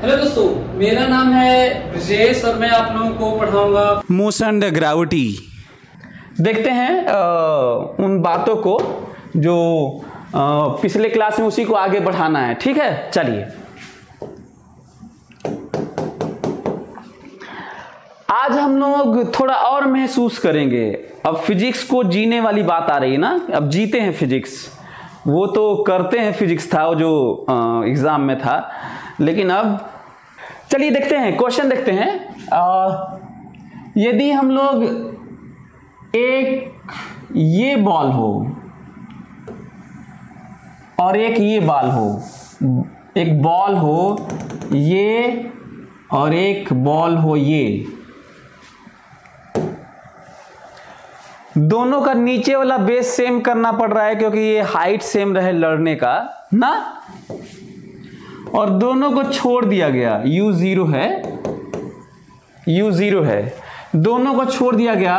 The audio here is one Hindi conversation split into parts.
हेलो दोस्तों, मेरा नाम है ब्रजेश और मैं आप लोगों को पढ़ाऊंगा मोशन अंडर ग्रेविटी। देखते हैं उन बातों को जो पिछले क्लास में उसी को आगे बढ़ाना है। ठीक है, चलिए आज हम लोग थोड़ा और महसूस करेंगे। अब फिजिक्स को जीने वाली बात आ रही है ना, अब जीते हैं फिजिक्स। वो तो करते हैं फिजिक्स था वो जो एग्जाम में था, लेकिन अब चलिए देखते हैं, क्वेश्चन देखते हैं। यदि हम लोग एक ये बॉल हो और एक ये बॉल हो, एक बॉल हो ये और एक बॉल हो ये, दोनों का नीचे वाला बेस सेम करना पड़ रहा है क्योंकि ये हाइट सेम रहे लड़ने का ना, और दोनों को छोड़ दिया गया। u0 है, u0 है, दोनों को छोड़ दिया गया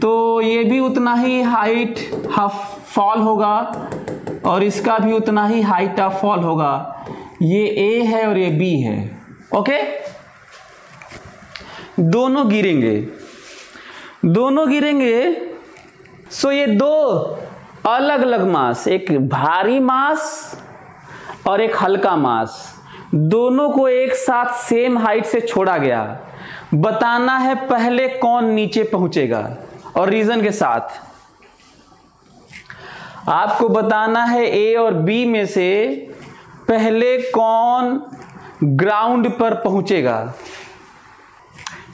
तो ये भी उतना ही हाइट हाफ फॉल होगा और इसका भी उतना ही हाइट ऑफ फॉल होगा। ये A है और ये B है। ओके, दोनों गिरेंगे, दोनों गिरेंगे। सो ये दो अलग अलग मास, एक भारी मास और एक हल्का मास, दोनों को एक साथ सेम हाइट से छोड़ा गया। बताना है पहले कौन नीचे पहुंचेगा, और रीजन के साथ आपको बताना है A और B में से पहले कौन ग्राउंड पर पहुंचेगा।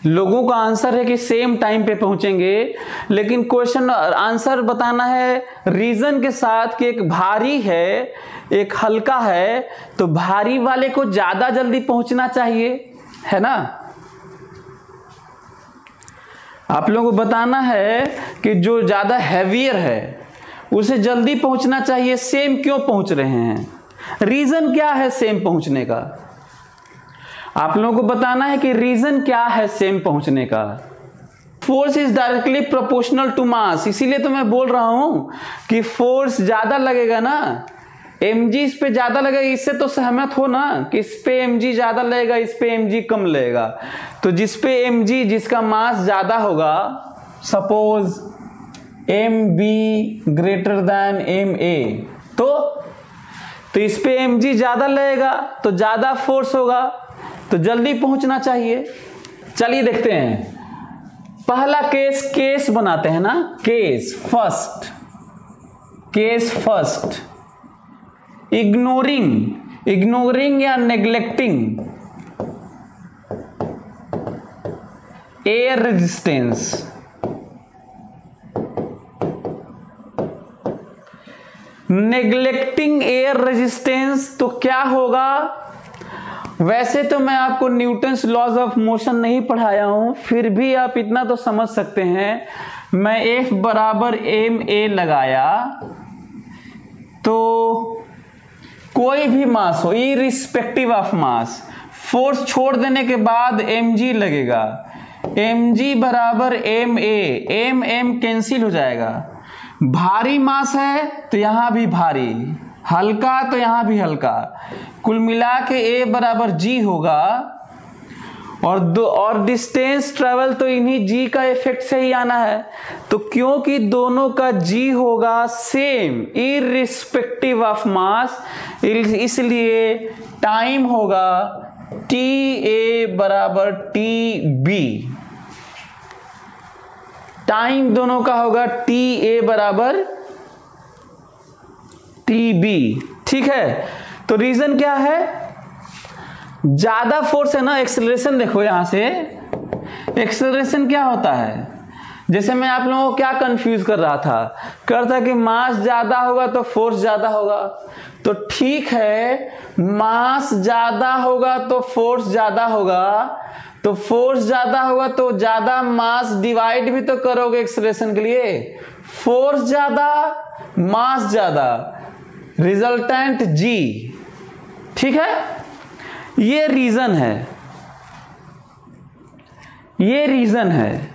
लोगों का आंसर है कि सेम टाइम पे पहुंचेंगे, लेकिन क्वेश्चन आंसर बताना है रीजन के साथ कि एक भारी है एक हल्का है, तो भारी वाले को ज्यादा जल्दी पहुंचना चाहिए, है ना। आप लोगों को बताना है कि जो ज्यादा हैवियर है उसे जल्दी पहुंचना चाहिए। सेम क्यों पहुंच रहे हैं, रीजन क्या है सेम पहुंचने का। आप लोगों को बताना है कि रीजन क्या है सेम पहुंचने का। Force is directly proportional to mass, इसीलिए तो मैं बोल रहा हूं कि फोर्स ज्यादा लगेगा ना, mg इस पे ज्यादा लगेगा। इससे तो सहमत हो ना कि इस पे mg ज्यादा लगेगा, इस पे mg कम लगेगा। तो जिस पे mg, जिसका मास ज्यादा होगा, suppose mb greater than ma, तो इस पे mg ज्यादा लगेगा तो ज्यादा फोर्स होगा, तो जल्दी पहुंचना चाहिए। चलिए देखते हैं पहला केस बनाते हैं ना, केस फर्स्ट। इग्नोरिंग या neglecting air resistance. Neglecting air resistance तो क्या होगा। वैसे तो मैं आपको न्यूटन्स लॉज ऑफ मोशन नहीं पढ़ाया हूं, फिर भी आप इतना तो समझ सकते हैं। मैं F बराबर ma लगाया तो कोई भी मास हो, इरिस्पेक्टिव ऑफ मास, फोर्स छोड़ देने के बाद mg लगेगा। mg बराबर ma, m कैंसिल हो जाएगा। भारी मास है तो यहां भी भारी, हल्का तो यहां भी हल्का, कुल मिला के A बराबर G होगा। और डिस्टेंस ट्रेवल तो इन्हीं G का इफेक्ट से ही आना है, तो क्योंकि दोनों का G होगा सेम इररिस्पेक्टिव ऑफ मास, इसलिए टाइम होगा TA बराबर TB। टाइम दोनों का होगा TA बराबर TB। ठीक है, तो रीजन क्या है, ज्यादा फोर्स है ना। एक्सेलरेशन देखो, यहां से एक्सेलरेशन क्या होता है, जैसे मैं आप लोगों को क्या कंफ्यूज कर रहा था कि मास ज्यादा होगा तो फोर्स ज्यादा होगा। तो ठीक है, मास ज्यादा होगा तो फोर्स ज्यादा होगा, तो फोर्स ज्यादा होगा तो ज्यादा मास डिवाइड भी तो करोगे एक्सेलरेशन के लिए। फोर्स ज्यादा मास ज्यादा, रिजल्टेंट G। ठीक है, ये रीजन है,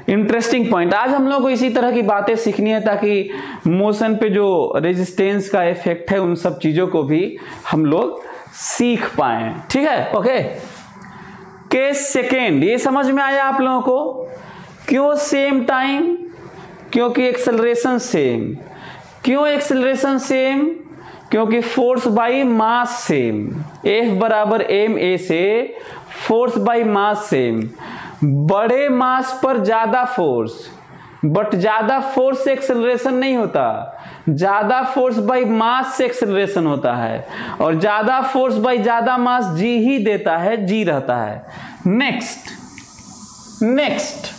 इंटरेस्टिंग पॉइंट। आज हम लोग को इसी तरह की बातें सीखनी है ताकि मोशन पे जो रेजिस्टेंस का इफेक्ट है उन सब चीजों को भी हम लोग सीख पाए। ठीक है, ओके। केस सेकेंड, ये समझ में आया आप लोगों को? क्यों सेम टाइम? क्योंकि एक्सेलरेशन सेम। क्यों एक्सेलरेशन सेम? क्योंकि force by mass same. F बराबर ma से फोर्स बाई मास सेम। बड़े मास पर ज्यादा फोर्स, बट ज्यादा फोर्स से एक्सेलरेशन नहीं होता, ज्यादा फोर्स बाई मास से एक्सेलरेशन होता है, और ज्यादा फोर्स बाई ज्यादा मास जी ही देता है, जी रहता है। नेक्स्ट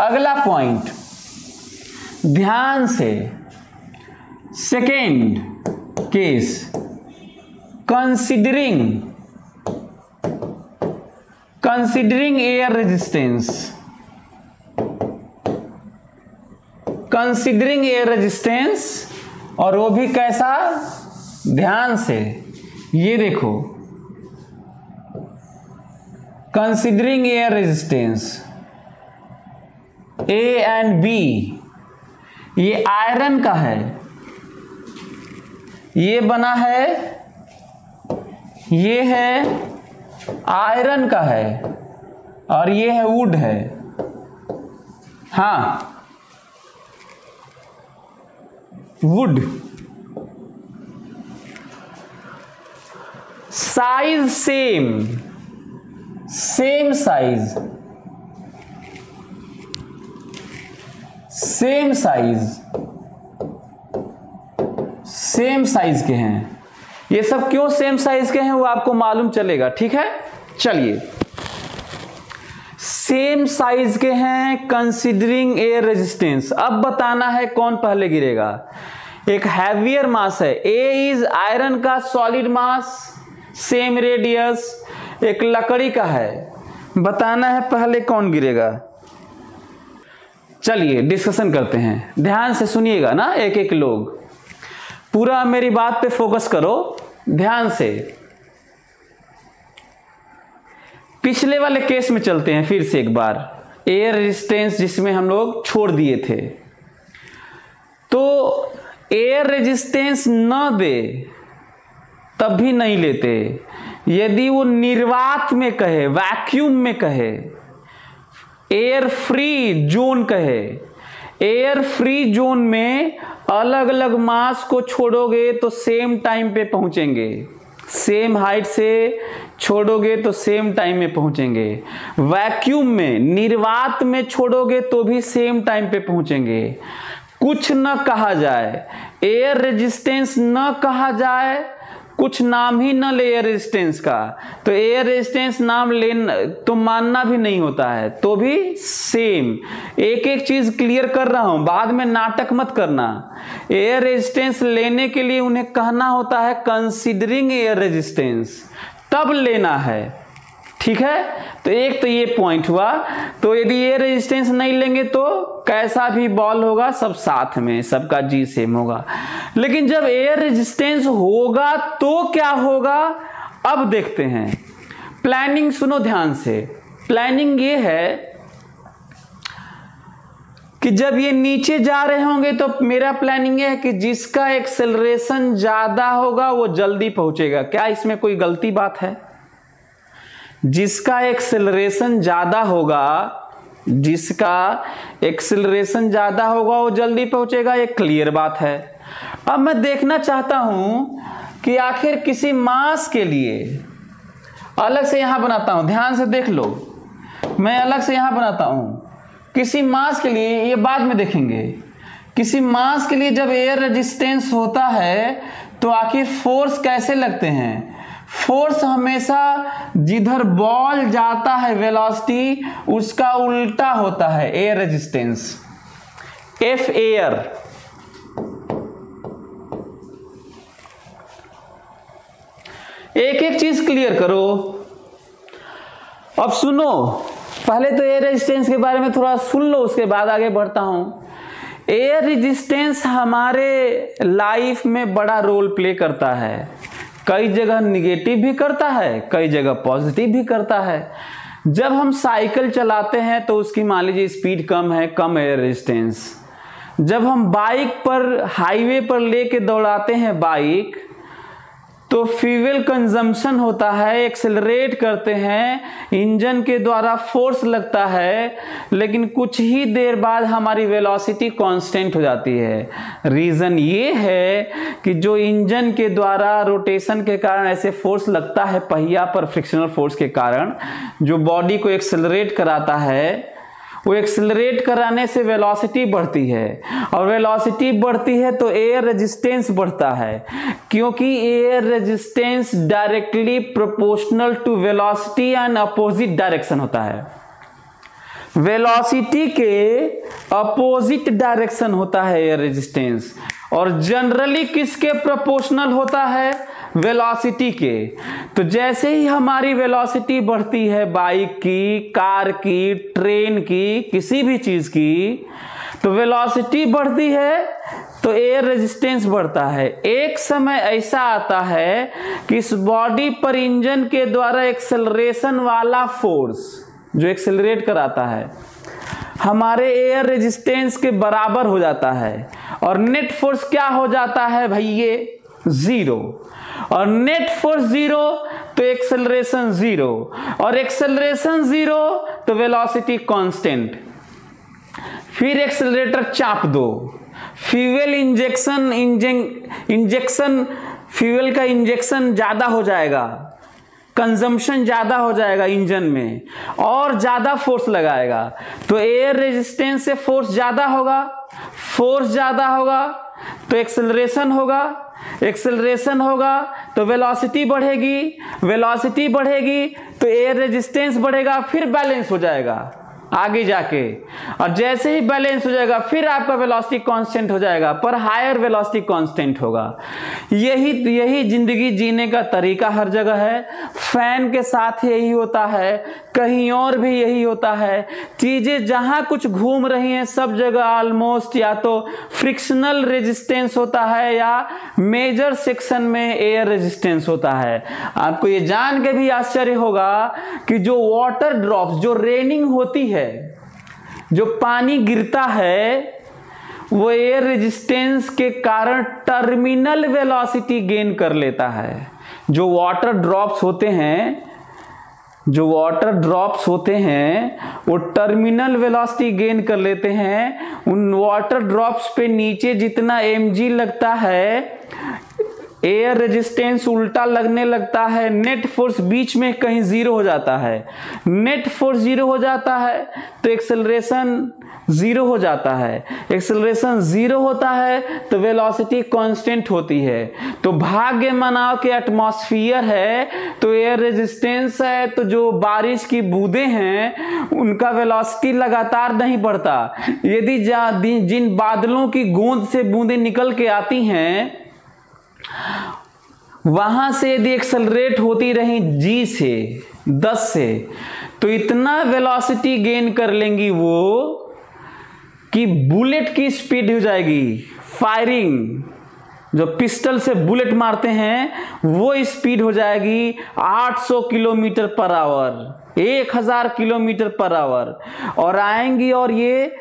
अगला पॉइंट ध्यान से, second case, considering air resistance, considering air resistance, और वो भी कैसा? ध्यान से ये देखो, considering air resistance A and B, ये आयरन का है, ये बना है, ये है आयरन का है, और ये है वुड है। हाँ, would. Size same, same size, same size, same size के हैं। ये सब क्यों सेम साइज के हैं वो आपको मालूम चलेगा। ठीक है, चलिए। सेम साइज के हैं, कंसीडरिंग एयर रेजिस्टेंस। अब बताना है कौन पहले गिरेगा। एक हैवियर मास है, A इज आयरन का सॉलिड मास, सेम रेडियस। एक लकड़ी का है, बताना है पहले कौन गिरेगा। चलिए डिस्कशन करते हैं, ध्यान से सुनिएगा ना, एक एक लोग पूरा मेरी बात पे फोकस करो ध्यान से। पिछले वाले केस में चलते हैं फिर से एक बार, एयर रेजिस्टेंस जिसमें हम लोग छोड़ दिए थे। तो एयर रेजिस्टेंस न दे तब भी नहीं लेते। यदि वो निर्वात में कहे, वैक्यूम में कहे, एयर फ्री जोन कहे, एयर फ्री जोन में अलग अलग मास को छोड़ोगे तो सेम टाइम पे पहुंचेंगे, सेम हाइट से छोड़ोगे तो सेम टाइम में पहुंचेंगे। वैक्यूम में, निर्वात में छोड़ोगे तो भी सेम टाइम पे पहुंचेंगे। कुछ न कहा जाए, एयर रेजिस्टेंस न कहा जाए, कुछ नाम ही न ले एयर रेजिस्टेंस का, तो एयर रेजिस्टेंस नाम लेना तो मानना भी नहीं होता है, तो भी सेम। एक एक चीज क्लियर कर रहा हूं, बाद में नाटक मत करना। एयर रेजिस्टेंस लेने के लिए उन्हें कहना होता है कंसीडरिंग एयर रेजिस्टेंस, तब लेना है। ठीक है, तो एक तो ये पॉइंट हुआ। तो यदि एयर रेजिस्टेंस नहीं लेंगे तो कैसा भी बॉल होगा सब साथ में, सबका जी सेम होगा। लेकिन जब एयर रेजिस्टेंस होगा तो क्या होगा, अब देखते हैं। प्लानिंग सुनो ध्यान से। प्लानिंग ये है कि जब ये नीचे जा रहे होंगे तो मेरा प्लानिंग ये है कि जिसका एक्सेलरेशन ज्यादा होगा वो जल्दी पहुंचेगा। क्या इसमें कोई गलती बात है? जिसका एक्सेलरेशन ज्यादा होगा, जिसका एक्सेलरेशन ज्यादा होगा वो जल्दी पहुंचेगा, ये क्लियर बात है। अब मैं देखना चाहता हूं कि आखिर किसी मास के लिए, अलग से यहां बनाता हूं, ध्यान से देख लो, मैं अलग से यहां बनाता हूं। किसी मास के लिए, ये बाद में देखेंगे, किसी मास के लिए जब एयर रेजिस्टेंस होता है तो आखिर फोर्स कैसे लगते हैं। फोर्स हमेशा जिधर बॉल जाता है वेलोसिटी उसका उल्टा होता है एयर रेजिस्टेंस। एफ एयर, एक एक चीज क्लियर करो। अब सुनो, पहले तो एयर रेजिस्टेंस के बारे में थोड़ा सुन लो, उसके बाद आगे बढ़ता हूं। एयर रेजिस्टेंस हमारे लाइफ में बड़ा रोल प्ले करता है। कई जगह निगेटिव भी करता है, कई जगह पॉजिटिव भी करता है। जब हम साइकिल चलाते हैं तो उसकी मान लीजिए स्पीड कम है, कम एयर रेजिस्टेंस। जब हम बाइक पर हाईवे पर लेके दौड़ाते हैं बाइक, तो फ्यूल कंजम्पशन होता है, एक्सेलरेट करते हैं, इंजन के द्वारा फोर्स लगता है, लेकिन कुछ ही देर बाद हमारी वेलोसिटी कांस्टेंट हो जाती है। रीज़न ये है कि जो इंजन के द्वारा रोटेशन के कारण ऐसे फोर्स लगता है पहिया पर, फ्रिक्शनल फोर्स के कारण जो बॉडी को एक्सेलरेट कराता है, वो एक्सेलरेट कराने से वेलोसिटी बढ़ती है, और वेलोसिटी बढ़ती है तो एयर रेजिस्टेंस बढ़ता है, क्योंकि air resistance directly proportional to velocity and opposite direction होता है। वेलोसिटी के अपोजिट डायरेक्शन होता है एयर रेजिस्टेंस, और जनरली किसके प्रोपोर्शनल होता है? वेलोसिटी के। तो जैसे ही हमारी वेलोसिटी बढ़ती है, बाइक की, कार की, ट्रेन की, किसी भी चीज की, तो वेलोसिटी बढ़ती है तो एयर रेजिस्टेंस बढ़ता है। एक समय ऐसा आता है कि इस बॉडी पर इंजन के द्वारा एक्सेलरेशन वाला फोर्स जो एक्सेलरेट कराता है हमारे एयर रेजिस्टेंस के बराबर हो जाता है, और नेट फोर्स क्या हो जाता है भैया? जीरो। और नेट फोर्स जीरो तो एक्सेलरेशन जीरो, और एक्सेलरेशन जीरो तो वेलोसिटी कांस्टेंट। फिर एक्सेलरेटर चाप दो, फ्यूल इंजेक्शन फ्यूल का इंजेक्शन ज्यादा हो जाएगा, कंजम्पशन ज्यादा हो जाएगा इंजन में, और ज्यादा फोर्स लगाएगा, तो एयर रेजिस्टेंस से फोर्स ज्यादा होगा, फोर्स ज्यादा होगा तो एक्सेलरेशन होगा, एक्सेलरेशन होगा तो वेलोसिटी बढ़ेगी, वेलोसिटी बढ़ेगी तो एयर रेजिस्टेंस बढ़ेगा, फिर बैलेंस हो जाएगा आगे जाके, और जैसे ही बैलेंस हो जाएगा फिर आपका वेलोसिटी कांस्टेंट हो जाएगा, पर हायर वेलोसिटी कांस्टेंट होगा। यही जिंदगी जीने का तरीका हर जगह है। फैन के साथ यही होता है, कहीं और भी यही होता है। चीजें जहां कुछ घूम रही हैं सब जगह ऑलमोस्ट या तो फ्रिक्शनल रेजिस्टेंस होता है या मेजर सेक्शन में एयर रेजिस्टेंस होता है। आपको ये जान के भी आश्चर्य होगा कि जो वाटर ड्रॉप्स, जो रेनिंग होती है, जो पानी गिरता है, वो एयर रेजिस्टेंस के कारण टर्मिनल वेलोसिटी गेन कर लेता है। जो वाटर ड्रॉप्स होते हैं वो टर्मिनल वेलोसिटी गेन कर लेते हैं। उन वाटर ड्रॉप्स पे नीचे जितना mg लगता है, एयर रेजिस्टेंस उल्टा लगने लगता है, नेट फोर्स बीच में कहीं जीरो हो जाता है। नेट फोर्स जीरो हो जाता है तो एक्सेलरेशन जीरो हो जाता है, एक्सेलरेशन जीरो होता है तो वेलोसिटी कांस्टेंट होती है। तो भाग्य मनाओ कि एटमॉस्फेयर है तो एयर रेजिस्टेंस है, तो जो बारिश की बूंदें हैं उनका वेलोसिटी लगातार नहीं बढ़ता। यदि जिन बादलों की गूंद से बूंदें निकल के आती हैं, वहां से यदि एक्सेलरेट होती रही G से 10 से, तो इतना वेलोसिटी गेन कर लेंगी वो कि बुलेट की स्पीड हो जाएगी। फायरिंग, जो पिस्टल से बुलेट मारते हैं, वो स्पीड हो जाएगी 800 kilometre per hour, 1000 kilometre per hour, और आएंगी और ये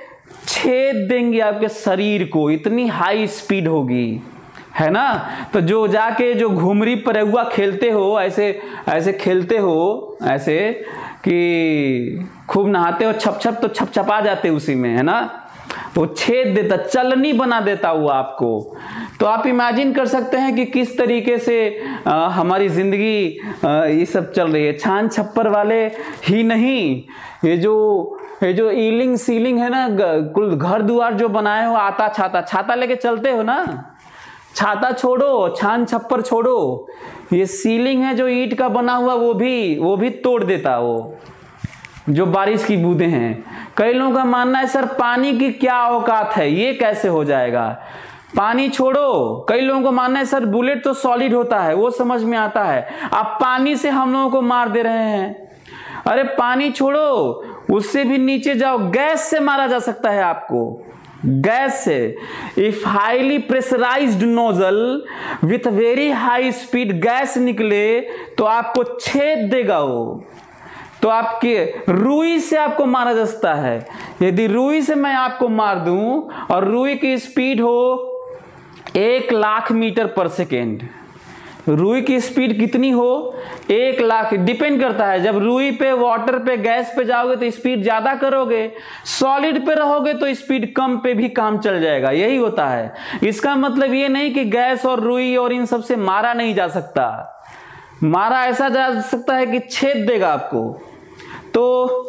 छेद देंगी आपके शरीर को, इतनी हाई स्पीड होगी, है ना। तो जो जाके जो घुमरी परेउआ खेलते हो, ऐसे खेलते हो, ऐसे कि खूब नहाते हो, छप तो छपछपा जाते उसी में, है ना, तो छेद देता, चलनी बना देता हुआ आपको। तो आप इमेजिन कर सकते हैं कि किस तरीके से हमारी जिंदगी ये सब चल रही है। छान छप्पर वाले ही नहीं, ये जो ईलिंग सीलिंग है ना, कुल घर दुआर जो बनाए हो, आता छाता लेके चलते हो ना, छाता छोड़ो, छान छप्पर छोड़ो, ये सीलिंग है जो ईंट का बना हुआ वो भी तोड़ देता, वो जो बारिश की बूंदें हैं। कई लोगों का मानना है सर पानी की क्या औकात है, ये कैसे हो जाएगा। पानी छोड़ो, कई लोगों को मानना है सर बुलेट तो सॉलिड होता है, वो समझ में आता है, आप पानी से हम लोगों को मार दे रहे हैं। अरे पानी छोड़ो, उससे भी नीचे जाओ, गैस से मारा जा सकता है आपको, गैस से। If highly pressurised nozzle with very high speed gas निकले तो आपको छेद देगा, वो तो आपके रुई से आपको मारा जा सकता है। यदि रुई से मैं आपको मार दूं और रुई की स्पीड हो 1,00,000 मीटर पर सेकेंड, रुई की स्पीड कितनी हो 1,00,000, डिपेंड करता है। जब रुई पे, वाटर पे, गैस पे जाओगे तो स्पीड ज्यादा करोगे, सॉलिड पे रहोगे तो स्पीड कम पे भी काम चल जाएगा, यही होता है। इसका मतलब ये नहीं कि गैस और रुई और इन सब से मारा नहीं जा सकता, मारा ऐसा जा सकता है कि छेद देगा आपको। तो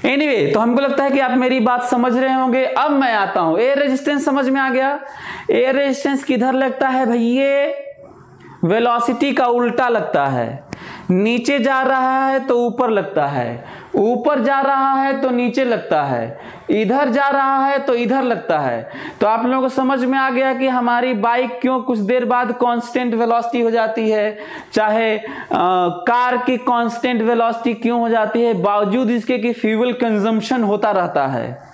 एनीवे, तो हमको लगता है कि आप मेरी बात समझ रहे होंगे। अब मैं आता हूं, एयर रेजिस्टेंस समझ में आ गया। एयर रेजिस्टेंस किधर लगता है भाई? ये वेलोसिटी का उल्टा लगता है। नीचे जा रहा है तो ऊपर लगता है, ऊपर जा रहा है तो नीचे लगता है, इधर जा रहा है तो इधर लगता है। तो आप लोगों को समझ में आ गया कि हमारी बाइक क्यों कुछ देर बाद कांस्टेंट वेलोसिटी हो जाती है, चाहे कार की कांस्टेंट वेलोसिटी क्यों हो जाती है, बावजूद इसके कि फ्यूल कंजम्पशन होता रहता है,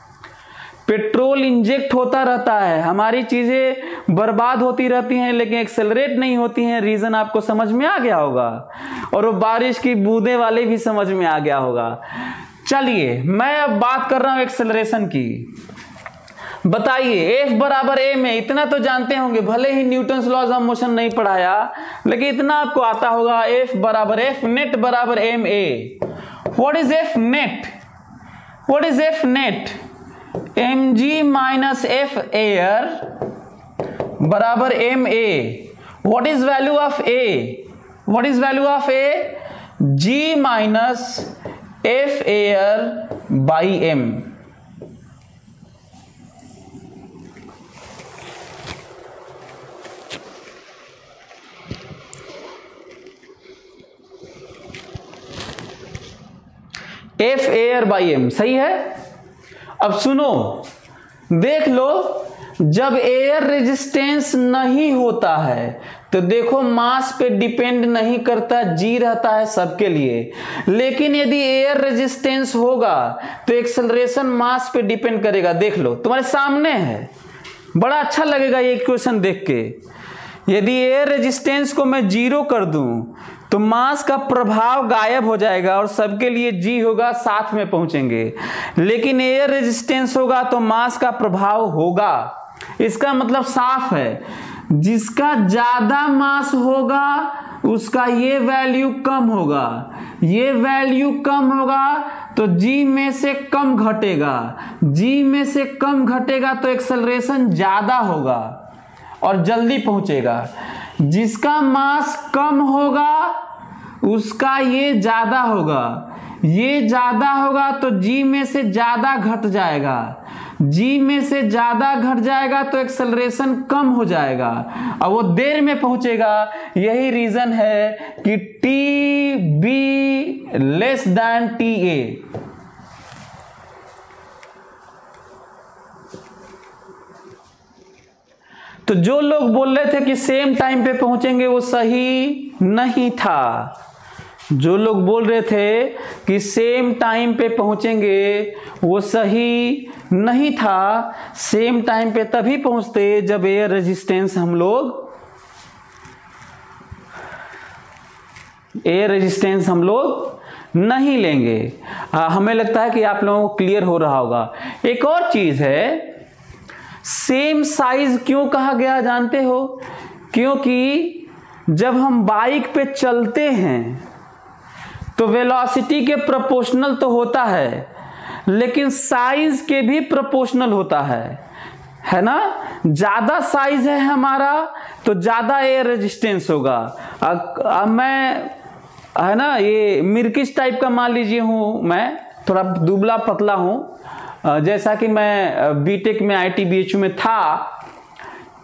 पेट्रोल इंजेक्ट होता रहता है, हमारी चीजें बर्बाद होती रहती हैं लेकिन एक्सेलरेट नहीं होती हैं। रीजन आपको समझ में आ गया होगा, और वो बारिश की बूंदे वाले भी समझ में आ गया होगा। चलिए, मैं अब बात कर रहा हूं एक्सेलरेशन की। बताइए, F बराबर a में, इतना तो जानते होंगे, भले ही न्यूटन्स लॉज ऑफ मोशन नहीं पढ़ाया लेकिन इतना आपको आता होगा। F बराबर F नेट बराबर ma। What is F net? What is F net? mg minus f air बराबर ma। What is value of a? What is value of a? g minus f air by m। f air by m, सही है। अब सुनो, देख लो, जब एयर रेजिस्टेंस नहीं होता है तो देखो मास पे डिपेंड नहीं करता, जी रहता है सबके लिए। लेकिन यदि एयर रेजिस्टेंस होगा तो एक्सेलरेशन मास पे डिपेंड करेगा। देख लो, तुम्हारे सामने है, बड़ा अच्छा लगेगा ये इक्वेशन देख के। यदि एयर रेजिस्टेंस को मैं 0 कर दूं तो मास का प्रभाव गायब हो जाएगा और सबके लिए जी होगा, साथ में पहुंचेंगे। लेकिन एयर रेजिस्टेंस होगा तो मास का प्रभाव होगा। इसका मतलब साफ है, जिसका ज्यादा मास होगा उसका ये वैल्यू कम होगा, ये वैल्यू कम होगा तो जी में से कम घटेगा, जी में से कम घटेगा तो एक्सेलरेशन ज्यादा होगा और जल्दी पहुंचेगा। जिसका मास कम होगा उसका ये ज्यादा होगा, ये ज्यादा होगा तो जी में से ज्यादा घट जाएगा, जी में से ज्यादा घट जाएगा तो एक्सेलरेशन कम हो जाएगा और वो देर में पहुंचेगा। यही रीजन है कि T be less than T A. तो जो लोग बोल रहे थे कि सेम टाइम पे पहुंचेंगे वो सही नहीं था। जो लोग बोल रहे थे कि सेम टाइम पे पहुंचेंगे वो सही नहीं था। सेम टाइम पे तभी पहुंचते जब एयर रेजिस्टेंस हम लोग नहीं लेंगे। हमें लगता है कि आप लोगों को क्लियर हो रहा होगा। एक और चीज है, सेम साइज क्यों कहा गया जानते हो? क्योंकि जब हम बाइक पे चलते हैं तो वेलोसिटी के प्रोपोर्शनल तो होता है लेकिन साइज के भी प्रोपोर्शनल होता है ना। ज्यादा साइज है हमारा तो ज्यादा एयर रेजिस्टेंस होगा। अब मैं, है ना, ये मिर्किश टाइप का मान लीजिए हूं, मैं थोड़ा दुबला पतला हूं, जैसा कि मैं बीटेक में ITBHU में था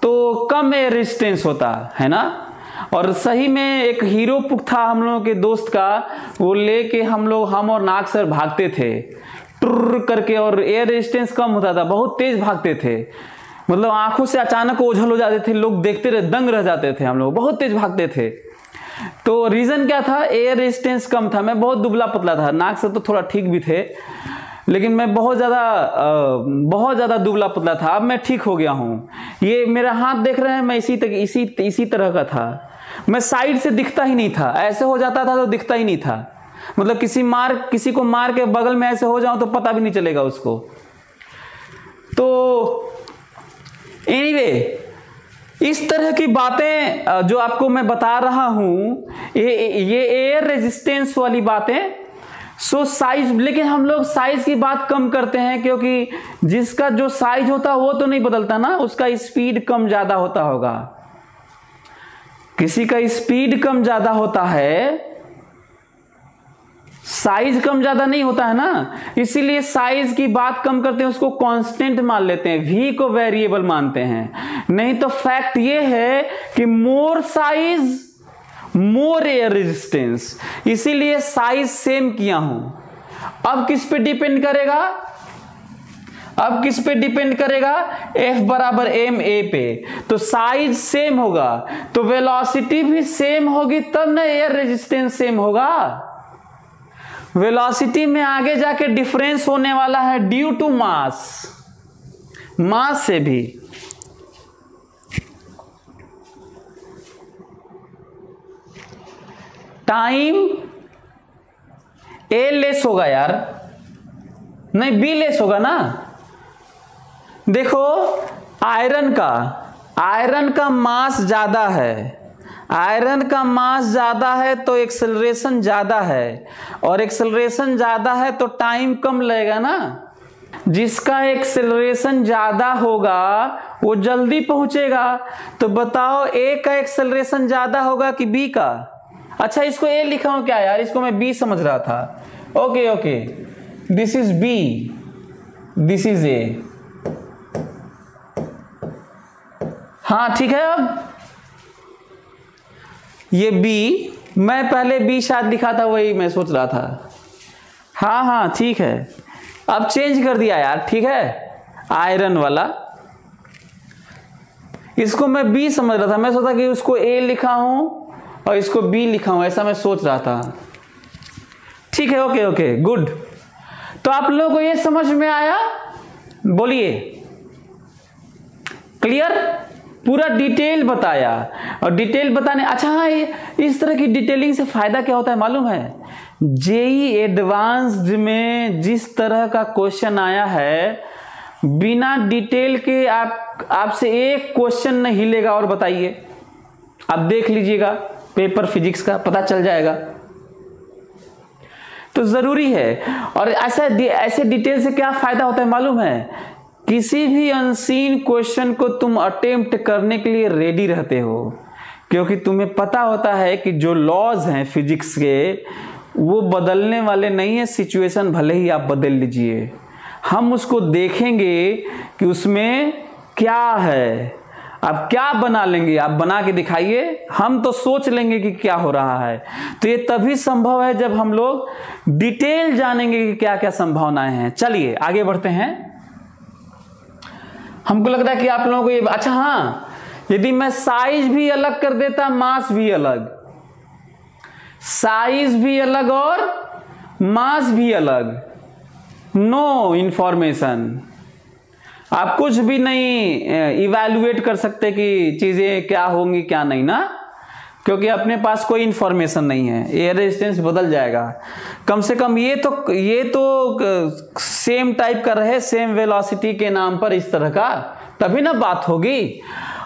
तो कम एयर रेजिस्टेंस होता है ना। और सही में एक हीरो पुक था हम लोगों के दोस्त का, वो लेके हम और नाग सर भागते थे टुर्र करके, और एयर रेजिस्टेंस कम होता था, बहुत तेज भागते थे, मतलब आंखों से अचानक ओझल हो जाते थे, लोग देखते रहे दंग रह जाते थे। हम लोग बहुत तेज भागते थे। तो रीजन क्या था? एयर रेजिस्टेंस कम था। मैं बहुत दुबला पतला था, नाग सर तो थोड़ा ठीक भी थे। लेकिन मैं बहुत ज़्यादा दुबला पतला था। अब मैं ठीक हो गया हूँ। ये मेरा हाथ देख रहे हैं, मैं इसी तरह का था। मैं साइड से दिखता ही नहीं था, ऐसे हो जाता था तो दिखता ही नहीं था। मतलब किसी को मार के बगल में ऐसे हो जाऊं तो पता भी नहीं चलेगा उसको। तो एनीवे, इस तरह की बातें जो आपको मैं बता रहा हूं, ये एयर रेजिस्टेंस वाली बातें। सो साइज, लेकिन हम लोग साइज की बात कम करते हैं, क्योंकि जिसका जो साइज होता है वो तो नहीं बदलता ना, उसका स्पीड कम ज्यादा होता होगा। किसी का स्पीड कम ज्यादा होता है, साइज कम ज्यादा नहीं होता है ना, इसीलिए साइज की बात कम करते हैं, उसको कांस्टेंट मान लेते हैं, वी को वेरिएबल मानते हैं। नहीं तो फैक्ट ये है कि मोर साइज मोर एयर रेजिस्टेंस, इसीलिए साइज सेम किया हूं। अब किस पे डिपेंड करेगा? F बराबर m a पे। तो साइज सेम होगा तो वेलोसिटी भी सेम होगी, तब ना एयर रेजिस्टेंस सेम होगा। वेलोसिटी में आगे जाके डिफरेंस होने वाला है ड्यू टू मास से भी। टाइम ए लेस होगा यार, नहीं बी लेस होगा ना। देखो आयरन का मास ज्यादा है, तो एक्सेलरेशन ज्यादा है, और एक्सेलरेशन ज्यादा है तो टाइम कम लगेगा ना। जिसका एक्सेलरेशन ज्यादा होगा वो जल्दी पहुंचेगा। तो बताओ ए का एक्सेलरेशन ज्यादा होगा कि बी का? अच्छा, इसको ए लिखा हूं क्या यार, इसको मैं बी समझ रहा था। Okay, this is B, this is A. हाँ ठीक है। अब ये बी, मैं पहले बी शायद लिखा था, वही मैं सोच रहा था। हाँ ठीक है, अब चेंज कर दिया यार। ठीक है, आयरन वाला, इसको मैं बी समझ रहा था। मैं सोचा कि उसको ए लिखा हूं और इसको बी लिखा हूं, ऐसा मैं सोच रहा था। ठीक है, ओके गुड। तो आप लोगों को ये समझ में आया? बोलिए, क्लियर? पूरा डिटेल बताया। और डिटेल बताने, अच्छा हाँ, इस तरह की डिटेलिंग से फायदा क्या होता है मालूम है? जेई एडवांस्ड में जिस तरह का क्वेश्चन आया है, बिना डिटेल के आपसे एक क्वेश्चन नहीं हिलेगा। और बताइए, आप देख लीजिएगा पेपर फिजिक्स का, पता चल जाएगा। तो जरूरी है। और ऐसे डिटेल से क्या फायदा होता है मालूम है? किसी भी अनसीन क्वेश्चन को तुम अटेम्प्ट करने के लिए रेडी रहते हो, क्योंकि तुम्हें पता होता है कि जो लॉज हैं फिजिक्स के, वो बदलने वाले नहीं है। सिचुएशन भले ही आप बदल लीजिए, हम उसको देखेंगे कि उसमें क्या है। आप क्या बना लेंगे? आप बना के दिखाइए, हम तो सोच लेंगे कि क्या हो रहा है। तो ये तभी संभव है जब हम लोग डिटेल जानेंगे कि क्या क्या संभावनाएं हैं। चलिए आगे बढ़ते हैं। हमको लगता है कि आप लोगों को ये, अच्छा हाँ, यदि मैं साइज भी अलग कर देता, मास भी अलग, साइज भी अलग और मास भी अलग, नो इंफॉर्मेशन, आप कुछ भी नहीं इवैल्यूएट कर सकते कि चीजें क्या होंगी क्या नहीं ना, क्योंकि अपने पास कोई इंफॉर्मेशन नहीं है। एयर रेजिस्टेंस बदल जाएगा। कम से कम ये तो सेम टाइप का रहे, सेम वेलोसिटी के नाम पर, इस तरह का, तभी ना बात होगी।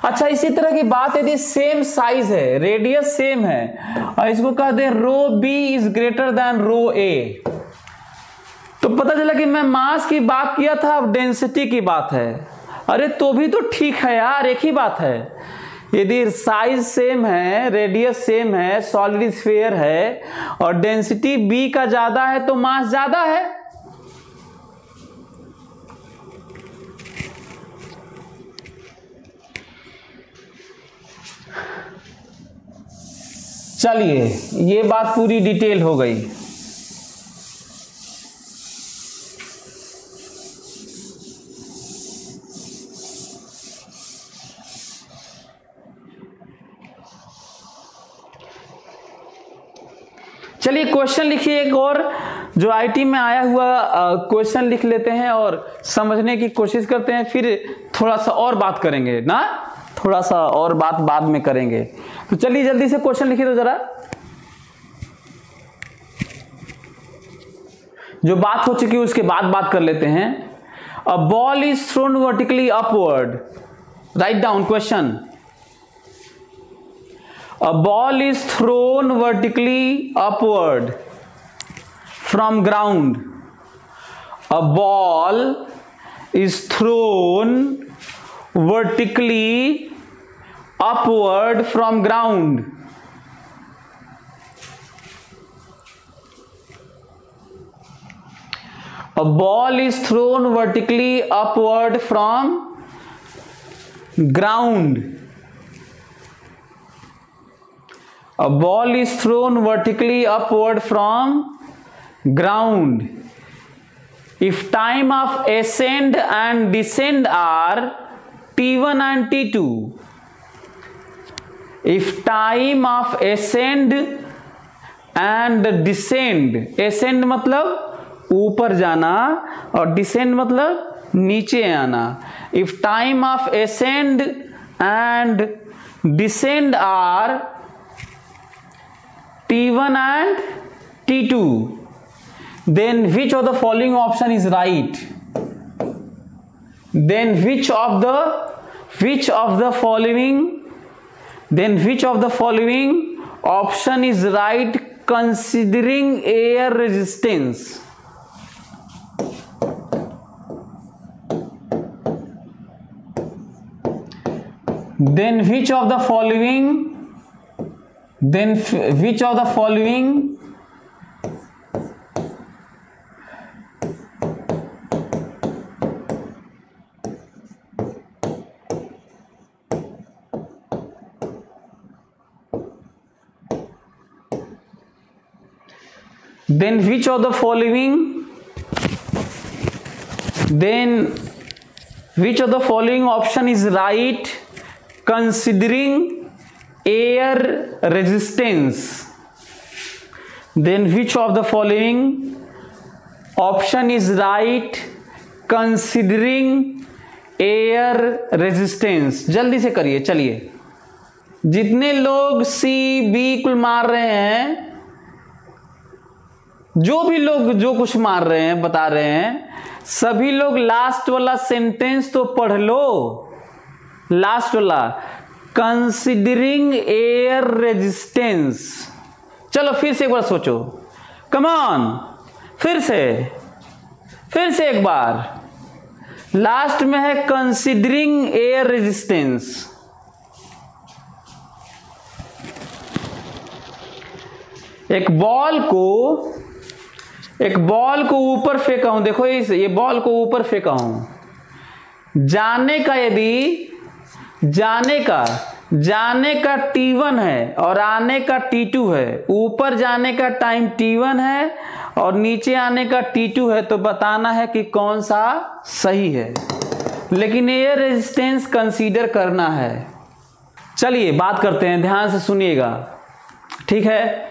अच्छा, इसी तरह की बात यदि सेम साइज है, रेडियस सेम है, और इसको कह दे रो बी इज ग्रेटर देन रो ए, तो पता चला कि मैं मास की बात किया था, अब डेंसिटी की बात है। अरे तो भी तो ठीक है यार, एक ही बात है। यदि साइज सेम है, रेडियस सेम है, सॉलिड स्फीयर है, और डेंसिटी बी का ज्यादा है, तो मास ज्यादा है। चलिए, ये बात पूरी डिटेल हो गई। चलिए क्वेश्चन लिखिए एक और। जो आईटी में आया हुआ क्वेश्चन लिख लेते हैं और समझने की कोशिश करते हैं, फिर थोड़ा सा और बात करेंगे ना, थोड़ा सा और बात बाद में करेंगे। तो चलिए जल्दी से क्वेश्चन लिखिए तो जरा। जो बात हो चुकी है उसके बाद बात कर लेते हैं। A ball is thrown vertically upward, write down question. A ball is thrown vertically upward from ground. A ball is thrown vertically upward from ground. A ball is thrown vertically upward from ground. A ball is thrown vertically upward from ground. If time of ascent and descent are t1 and t2, if time of ascent and descent, ascent मतलब ऊपर जाना और descent मतलब नीचे आना, if time of ascent and descent are t1 and t2, then which of the following option is right? Then which of the following option is right considering air resistance? Then which of the following Then which of the following option is right considering air resistance? Then which of the following option is right considering air resistance? जल्दी से करिए, चलिए। जितने लोग सी बी कुल मार रहे हैं, जो भी लोग जो कुछ मार रहे हैं बता रहे हैं, सभी लोग लास्ट वाला सेंटेंस तो पढ़ लो। लास्ट वाला कंसिडरिंग एयर रेजिस्टेंस। चलो फिर से एक बार सोचो, कम ऑन, फिर से एक बार। लास्ट में है कंसिडरिंग एयर रेजिस्टेंस। एक बॉल को ऊपर फेंका हूं, देखो ये बॉल को ऊपर फेंका हूं। जाने का t1 है और आने का t2 है। ऊपर जाने का टाइम t1 है और नीचे आने का t2 है। तो बताना है कि कौन सा सही है, लेकिन एयर रेजिस्टेंस कंसीडर करना है। चलिए बात करते हैं, ध्यान से सुनिएगा, ठीक है।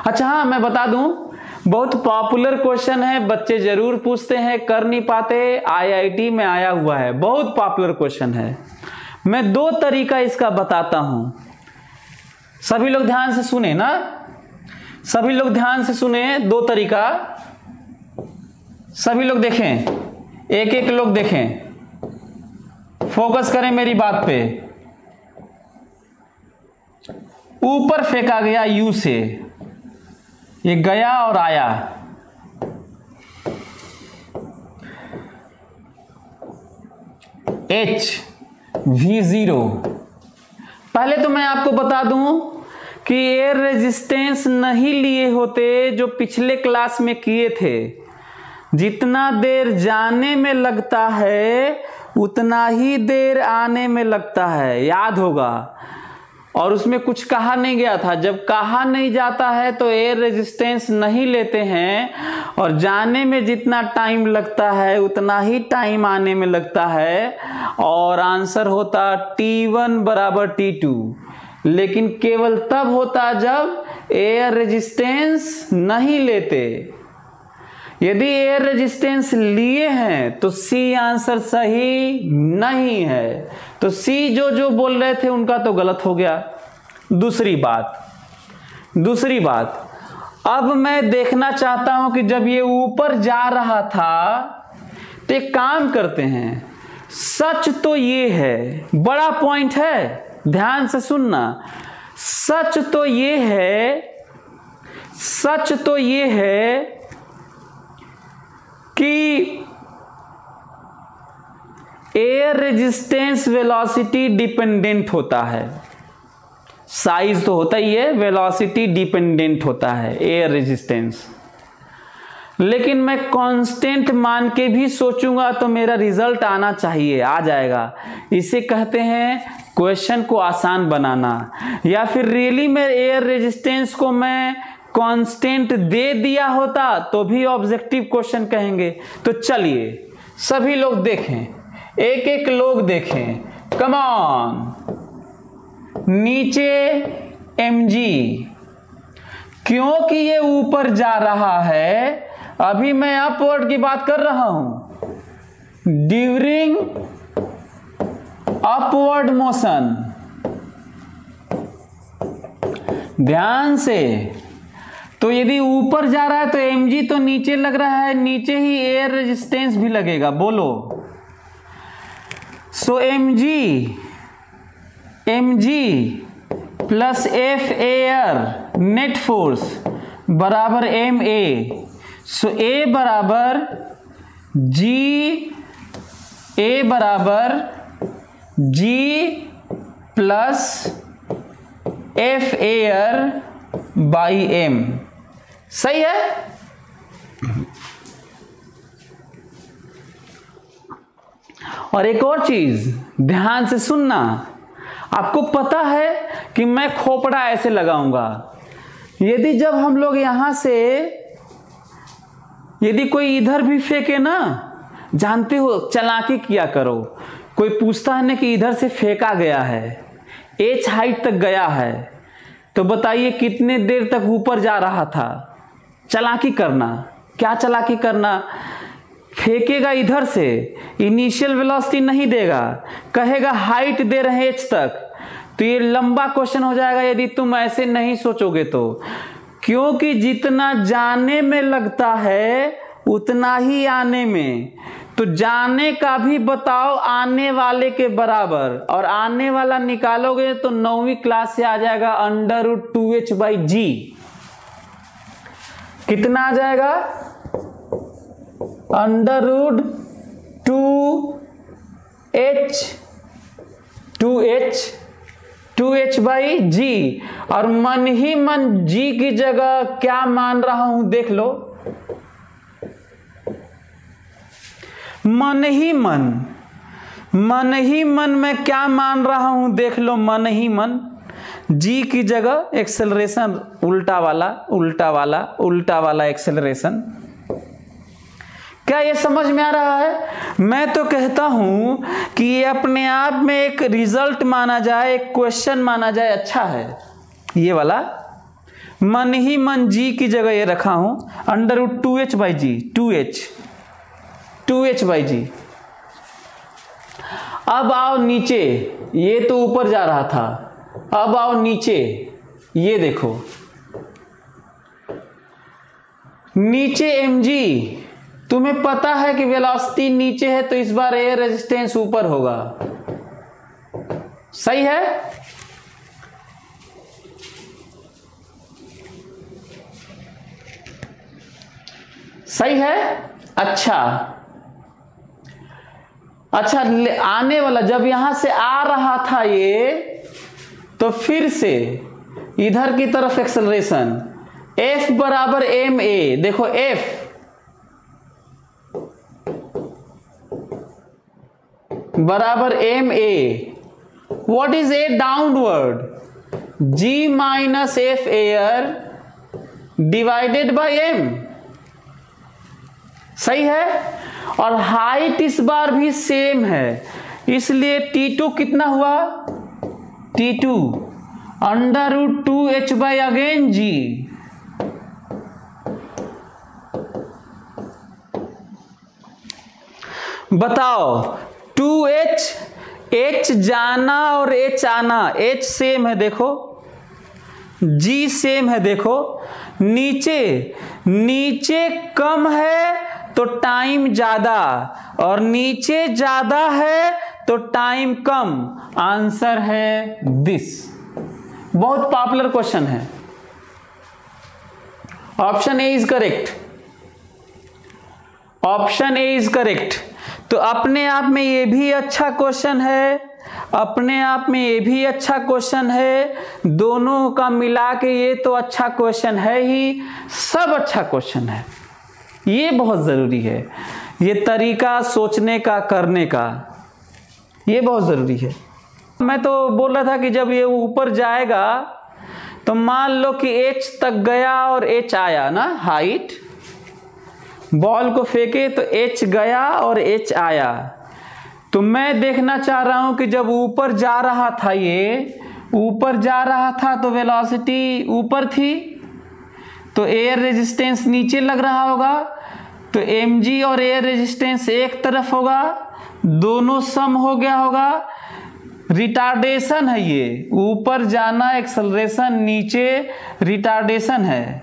अच्छा हाँ, मैं बता दूं, बहुत पॉपुलर क्वेश्चन है, बच्चे जरूर पूछते हैं, कर नहीं पाते। आईआईटी में आया हुआ है, बहुत पॉपुलर क्वेश्चन है। मैं दो तरीका इसका बताता हूं, सभी लोग ध्यान से सुने ना, सभी लोग ध्यान से सुने। दो तरीका, सभी लोग देखें, एक लोग देखें, फोकस करें मेरी बात पे। ऊपर फेंका गया यू से, ये गया और आया, HV0। पहले तो मैं आपको बता दूं कि एयर रेजिस्टेंस नहीं लिए होते जो पिछले क्लास में किए थे। जितना देर जाने में लगता है उतना ही देर आने में लगता है, याद होगा। और उसमें कुछ कहा नहीं गया था, जब कहा नहीं जाता है तो एयर रेजिस्टेंस नहीं लेते हैं, और जाने में जितना टाइम लगता है उतना ही टाइम आने में लगता है, और आंसर होता T1 बराबर T2। लेकिन केवल तब होता जब एयर रेजिस्टेंस नहीं लेते। यदि एयर रेजिस्टेंस लिए हैं तो सी आंसर सही नहीं है। तो सी जो बोल रहे थे उनका तो गलत हो गया। दूसरी बात, अब मैं देखना चाहता हूं कि जब ये ऊपर जा रहा था तो एक काम करते हैं, सच तो ये है, बड़ा पॉइंट है, ध्यान से सुनना। सच तो ये है कि एयर रेजिस्टेंस वेलोसिटी डिपेंडेंट होता है। साइज तो होता ही है, वेलोसिटी डिपेंडेंट होता है एयर रेजिस्टेंस। लेकिन मैं कांस्टेंट मान के भी सोचूंगा तो मेरा रिजल्ट आना चाहिए, आ जाएगा। इसे कहते हैं क्वेश्चन को आसान बनाना। या फिर रियली में एयर रेजिस्टेंस को मैं कांस्टेंट दे दिया होता तो भी ऑब्जेक्टिव क्वेश्चन कहेंगे। तो चलिए सभी लोग देखें, एक लोग देखें, कम ऑन। नीचे mg, क्योंकि ये ऊपर जा रहा है, अभी मैं अपवर्ड की बात कर रहा हूं। ड्यूरिंग अपवर्ड मोशन, ध्यान से, तो यदि ऊपर जा रहा है तो mg तो नीचे लग रहा है, नीचे ही एयर रेजिस्टेंस भी लगेगा। बोलो, सो mg plus F air net force बराबर ma। सो a बराबर g plus F air by m। सही है। और एक और चीज ध्यान से सुनना, आपको पता है कि मैं खोपड़ा ऐसे लगाऊंगा। यदि जब हम लोग यहां से, यदि कोई इधर भी फेंके ना, जानते हो चालाकी किया करो। कोई पूछता है ना कि इधर से फेंका गया है, h हाइट तक गया है, तो बताइए कितने देर तक ऊपर जा रहा था। चालाकी करना। क्या चालाकी करना? फेंकेगा इधर से, इनिशियल वेलोसिटी नहीं देगा, कहेगा हाइट दे रहे हैं h तक, तो ये लंबा क्वेश्चन हो जाएगा यदि तुम ऐसे नहीं सोचोगे तो। क्योंकि जितना जाने में लगता है उतना ही आने में, तो जाने का भी बताओ आने वाले के बराबर, और आने वाला निकालोगे तो 9वीं क्लास से आ जाएगा √2h/g। कितना आ जाएगा? √2h/g। और मन ही मन g की जगह क्या मान रहा हूं देख लो। मन ही मन में क्या मान रहा हूं देख लो। मन ही मन g की जगह एक्सेलरेशन, उल्टा वाला एक्सेलरेशन। क्या ये समझ में आ रहा है? मैं तो कहता हूं कि ये अपने आप में एक रिजल्ट माना जाए, एक क्वेश्चन माना जाए, अच्छा है ये वाला। मन ही मन जी की जगह ये रखा हूं, √2h/g, 2h/g। अब आओ नीचे, ये तो ऊपर जा रहा था, अब आओ नीचे, ये देखो नीचे mg। तुम्हें पता है कि वेलोसिटी नीचे है तो इस बार एयर रेजिस्टेंस ऊपर होगा। सही है? सही है। अच्छा, आने वाला जब यहां से आ रहा था ये, तो फिर से इधर की तरफ एक्सेलरेशन F बराबर ma। देखो F बराबर ma। What is a? Downward, g minus F air divided by m। सही है। और हाइट इस बार भी सेम है, इसलिए T2 कितना हुआ? T2 √2h/g। बताओ 2h, h जाना और h आना, h सेम है देखो, g सेम है देखो, नीचे नीचे कम है तो टाइम ज्यादा और नीचे ज्यादा है तो टाइम कम। आंसर है दिस। बहुत पॉपुलर क्वेश्चन है। Option A is correct, option A is correct. तो अपने आप में ये भी अच्छा क्वेश्चन है, अपने आप में ये भी अच्छा क्वेश्चन है, दोनों का मिला के ये तो अच्छा क्वेश्चन है ही, सब अच्छा क्वेश्चन है। ये बहुत जरूरी है, ये तरीका सोचने का, करने का, ये बहुत जरूरी है। मैं तो बोल रहा था कि जब ये ऊपर जाएगा तो मान लो कि h तक गया और h आया ना, हाइट, बॉल को फेंके तो h गया और h आया। तो मैं देखना चाह रहा हूं कि जब ऊपर जा रहा था, ये ऊपर जा रहा था तो वेलोसिटी ऊपर थी, तो एयर रेजिस्टेंस नीचे लग रहा होगा, तो mg और एयर रेजिस्टेंस एक तरफ होगा, दोनों सम हो गया होगा। रिटार्डेशन है ये, ऊपर जाना एक्सेलरेशन, नीचे रिटार्डेशन है,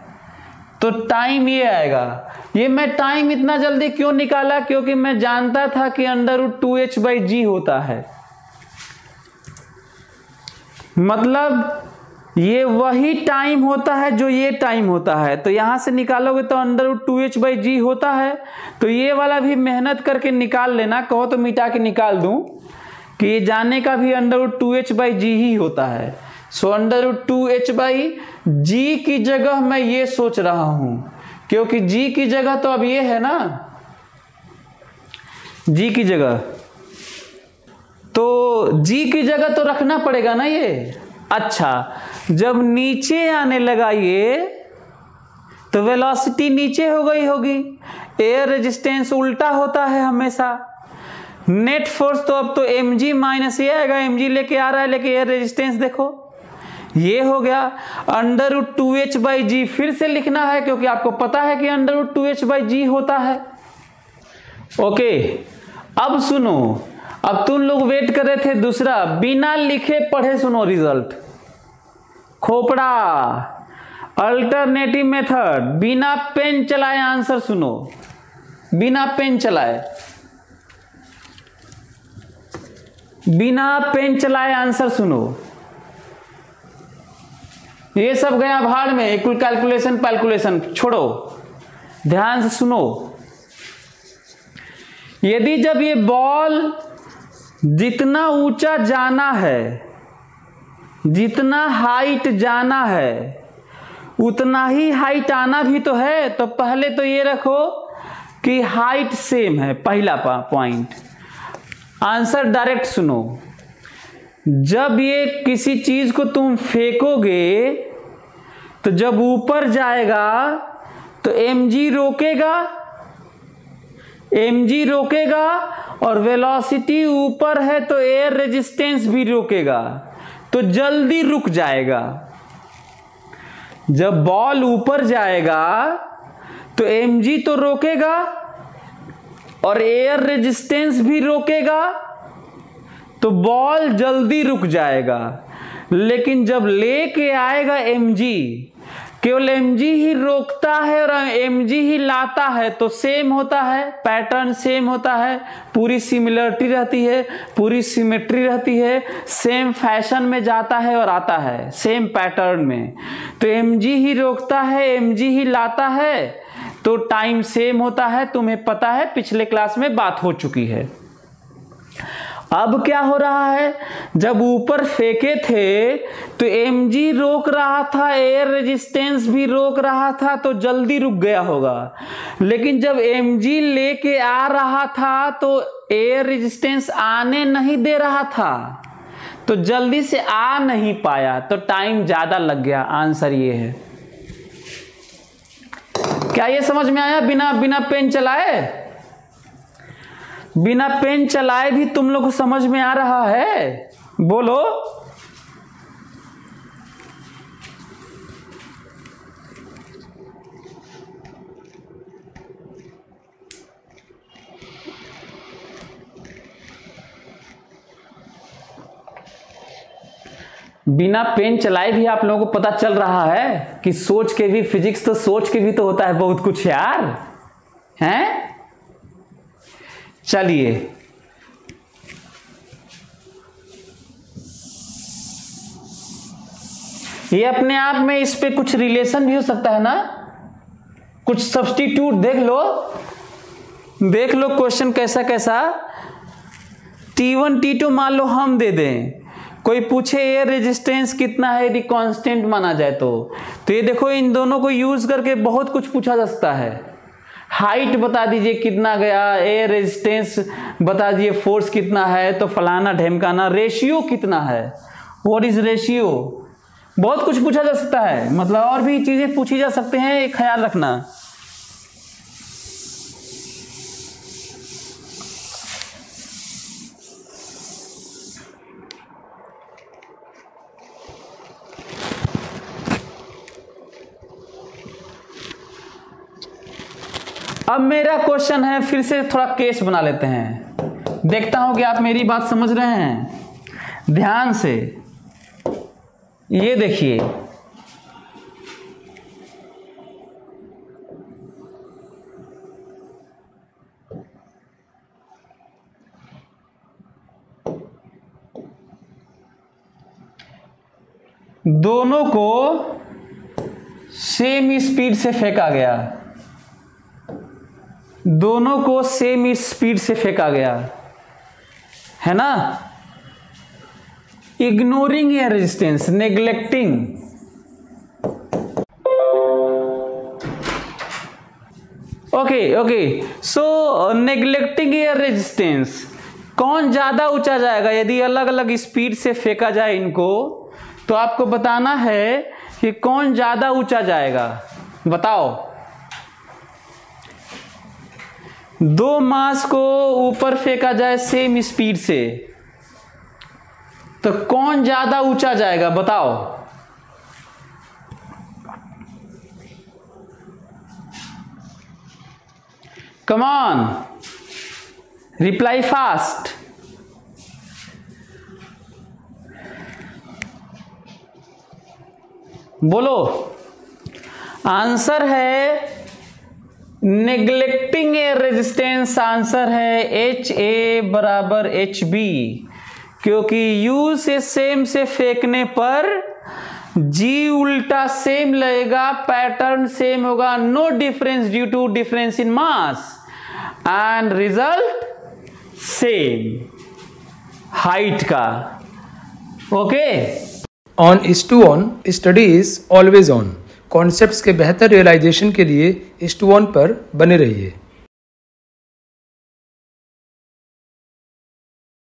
तो टाइम ये आएगा। ये मैं टाइम इतना जल्दी क्यों निकाला, क्योंकि मैं जानता था कि √2h/g होता है। मतलब ये वही टाइम होता है जो ये टाइम होता है, तो यहां से निकालोगे तो √2h/g होता है। तो ये वाला भी मेहनत करके निकाल लेना, कहो तो मिटा के निकाल दूं कि ये जाने का भी √2h/g ही होता है। सो √2h/g की जगह मैं ये सोच रहा हूं, क्योंकि g की जगह तो अब ये है ना, g की जगह, तो g की जगह तो रखना पड़ेगा ना ये। अच्छा, जब नीचे आने लगा ये तो वेलोसिटी नीचे हो गई होगी, एयर रेजिस्टेंस उल्टा होता है हमेशा। नेट फोर्स तो अब तो mg माइनस ये आएगा, mg लेके आ रहा है, लेके एयर रेजिस्टेंस देखो ये हो गया। √2h/g फिर से लिखना है, क्योंकि आपको पता है कि √2h/g होता है। ओके, अब सुनो, अब तुम लोग वेट कर रहे थे दूसरा, बिना लिखे पढ़े सुनो रिजल्ट। खोपड़ा, अल्टरनेटिव मेथड, बिना पेन चलाए आंसर सुनो, बिना पेन चलाए, बिना पेन चलाए आंसर सुनो। ये सब गया भाड़ में, कुल कैलकुलेशन छोड़ो, ध्यान से सुनो। यदि जब ये बॉल जितना ऊंचा जाना है, जितना हाइट जाना है, उतना ही हाइट आना भी तो है, तो पहले तो ये रखो कि हाइट सेम है, पहला पॉइंट। आंसर डायरेक्ट सुनो, जब ये किसी चीज को तुम फेंकोगे तो जब ऊपर जाएगा तो mg रोकेगा, mg रोकेगा, और वेलोसिटी ऊपर है तो एयर रेजिस्टेंस भी रोकेगा, तो जल्दी रुक जाएगा। जब बॉल ऊपर जाएगा तो mg तो रोकेगा और एयर रेजिस्टेंस भी रोकेगा, तो बॉल जल्दी रुक जाएगा। लेकिन जब लेके आएगा mg, केवल mg ही रोकता है और mg ही लाता है, तो सेम होता है, पैटर्न सेम होता है, पूरी सिमिलरिटी रहती है, पूरी सिमेट्री रहती है, सेम फैशन में जाता है और आता है, सेम पैटर्न में। तो mg ही रोकता है, mg ही लाता है, तो टाइम सेम होता है। तुम्हें पता है, पिछले क्लास में बात हो चुकी है। अब क्या हो रहा है, जब ऊपर फेंके थे तो mg रोक रहा था, एयर रेजिस्टेंस भी रोक रहा था, तो जल्दी रुक गया होगा। लेकिन जब mg लेके आ रहा था तो एयर रेजिस्टेंस आने नहीं दे रहा था, तो जल्दी से आ नहीं पाया, तो टाइम ज्यादा लग गया। आंसर ये है। क्या ये समझ में आया? बिना पेन चलाए, बिना पेन चलाए भी तुम लोग को समझ में आ रहा है? बोलो। बिना पेन चलाए भी आप लोगों को पता चल रहा है कि सोच के भी फिजिक्स, तो सोच के भी तो होता है बहुत कुछ यार, हैं? चलिए, ये अपने आप में इस पे कुछ रिलेशन भी हो सकता है ना, कुछ सब्स्टिट्यूट देख लो क्वेश्चन कैसा कैसा। T1 T2 मान लो हम दे दें, कोई पूछे एयर रेजिस्टेंस कितना है यदि कांस्टेंट माना जाए तो ये देखो इन दोनों को यूज करके बहुत कुछ पूछा जा सकता है। हाइट बता दीजिए कितना गया, एयर रेजिस्टेंस बता दीजिए, फोर्स कितना है, तो फलाना ढेमकाना, रेशियो कितना है, व्हाट इज रेशियो, बहुत कुछ पूछा जा सकता है। मतलब और भी चीजें पूछी जा सकते हैं, एक ख्याल रखना। अब मेरा क्वेश्चन है, फिर से थोड़ा केस बना लेते हैं, देखता हूं कि आप मेरी बात समझ रहे हैं ध्यान से। ये देखिए, दोनों को सेम स्पीड से फेंका गया, दोनों को सेम स्पीड से फेंका गया है ना। Ignoring air resistance, neglecting, okay so neglecting air resistance, कौन ज्यादा ऊंचा जाएगा यदि अलग अलग स्पीड से फेंका जाए इनको, तो आपको बताना है कि कौन ज्यादा ऊंचा जाएगा। बताओ, दो मास को ऊपर फेंका जाए सेम स्पीड से, तो कौन ज्यादा ऊंचा जाएगा बताओ। Come on, reply fast. बोलो, आंसर है नेग्लेक्टिंग एयर रेजिस्टेंस, आंसर है HA बराबर HB, क्योंकि U से सेम से फेंकने पर G उल्टा सेम लगेगा, पैटर्न सेम होगा, no difference due to difference in mass and result same height का। Okay, on is to on, study is always on. Concepts के बेहतर रियलाइजेशन के लिए इस टू ऑन पर बने रहिए।